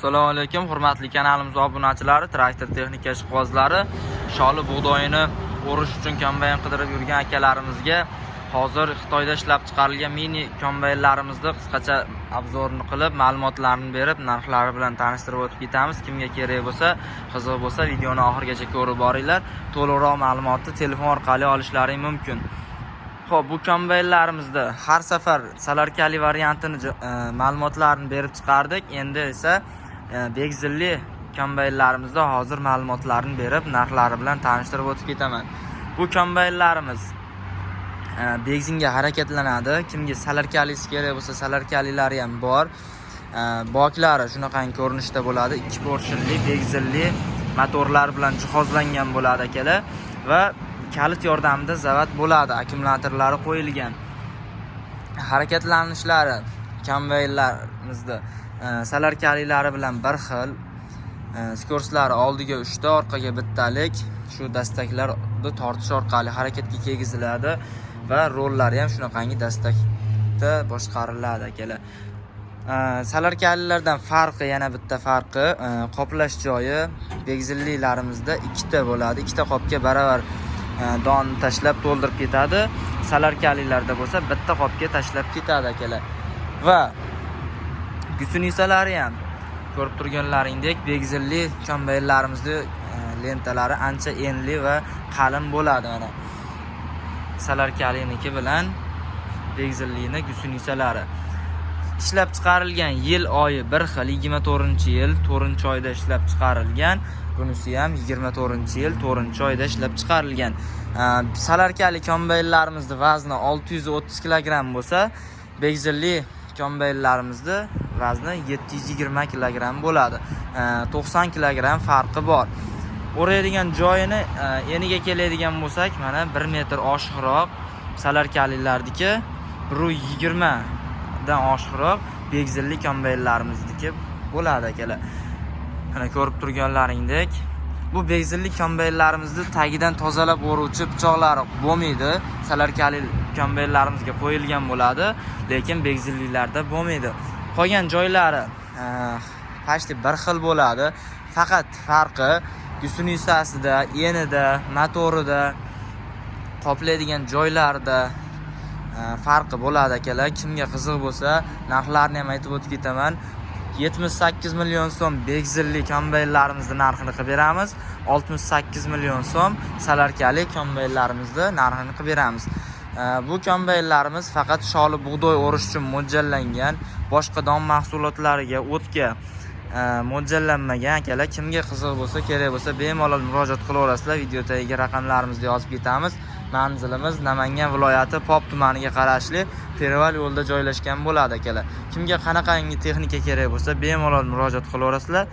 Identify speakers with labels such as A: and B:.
A: Assalomu alaykum, hurmatli kanalimiz obunachilari, traktor texnika ishqibozlari, sholi bug'doyini o'rish uchun kombayn qidirib yurgan akalarimizga hozir Xitoyda ishlab chiqarilgan mini kombaynlarimizni qisqacha obzorini qilib, ma'lumotlarni berib, narxlari bilan tanishtirib o'tib ketamiz. Kimga kerak bo'lsa, qiziq bo'lsa, videoni oxirigacha ko'rib boringlar. To'liqroq ma'lumotni telefon orqali olishlaring mumkin. Xo'p, bu kombaynlarimizda har safar salarkali variantini ma'lumotlarini berib chiqardik. Endi esa begzilli kombaynlarimizda hozir ma'lumotlarni berib, narxlari bilan tanishtirib o'tib ketaman. Bu kombaynlarimiz beginga harakatlanadi. Kimga salarkalisi kerak bo'lsa, salarkalilari ham bor. Boklari shunaqangi ko'rinishda bo'ladi. 2 porshinli begzilli motorlar bilan jihozlangan bo'ladi akalar va kalit yordamida zavat bo'ladi, akkumulyatorlari qo'yilgan. Harakatlanishlari kombaynlarimizda salarkalilari bilan bir xil. Skorslari oldiga 3 ta, orqaga bittalik. Shu dastaklarni tortish orqali harakatga kelgiziladi va rollari ham shunaqangi dastakda boshqariladi akalar. Salarkalilardan farqi, yana bitta farqi, qoplash joyi begzillilarimizda 2 ta bo'ladi. 2 ta qopga baravar don tashlab to'ldirib ketadi. Salarkalilarda bo'lsa bitta qopga tashlab ketadi akalar. Va gusunisalari ham ko'rib turganlaringdek begzilli kombaynlarimizning lentalari ancha enli va qalin bo'ladi. Mana salarkaliniki bilan begzillini gusunisalari ishlab chiqarilgan yil oyi bir xil, 24-yil 4-oyda ishlab chiqarilgan. Bunisi ham 24-yil 4-oyda ishlab chiqarilgan. Salarkali kombaynlarimizning vazni 630 kg bo'lsa, begzilli kombaynlarimizning vazni 720 kg bo'ladi. 90 kg farqi bor. O'raydigan joyini eniga keladigan bo'lsak, mana 1 metr oshiqroq salarkalilardiki, 120 dan oshiqroq begzilli kombaynlarimizniki bo'ladi akalar. Mana ko'rib turganlaringdek, bu begzilli kombaynlarimizni tagidan tozalab o'ruvchi pichoqlari bo'lmaydi. Salarkali kombaynlarimizga qo'yilgan bo'ladi, lekin begzillilarda bo'lmaydi. Qolgan joylari pashti bir xil bo'ladi. Faqat farqi gusunisasida, enida, motorida, qoplaydigan joylarida farqi bo'ladi akalar. Kimga qiziq bo'lsa, narxlarni ham aytib o'tib ketaman. 78 million so'm begzilli kombaynlarimizning narxini qilib beramiz. 68 million so'm salarkali kombaynlarimizning narxini qilib beramiz. Bu kombaynlarimiz faqat sholi bug'doy o'rish uchun mo'ljallangan, boshqa don mahsulotlariga, o'tga mo'ljallanmagan akalar. Kimga qiziq bo'lsa, kerak bo'lsa, bemalol murojaat qilaverasizlar. Video tagiga raqamlarimizni yozib ketamiz. Manzilimiz Namangan viloyati Pop tumaniga qarashli Perval yo'lda joylashgan bo'ladi akalar. Kimga qanaqangi texnika kerak bo'lsa, bemalol murojaat qilaverasizlar.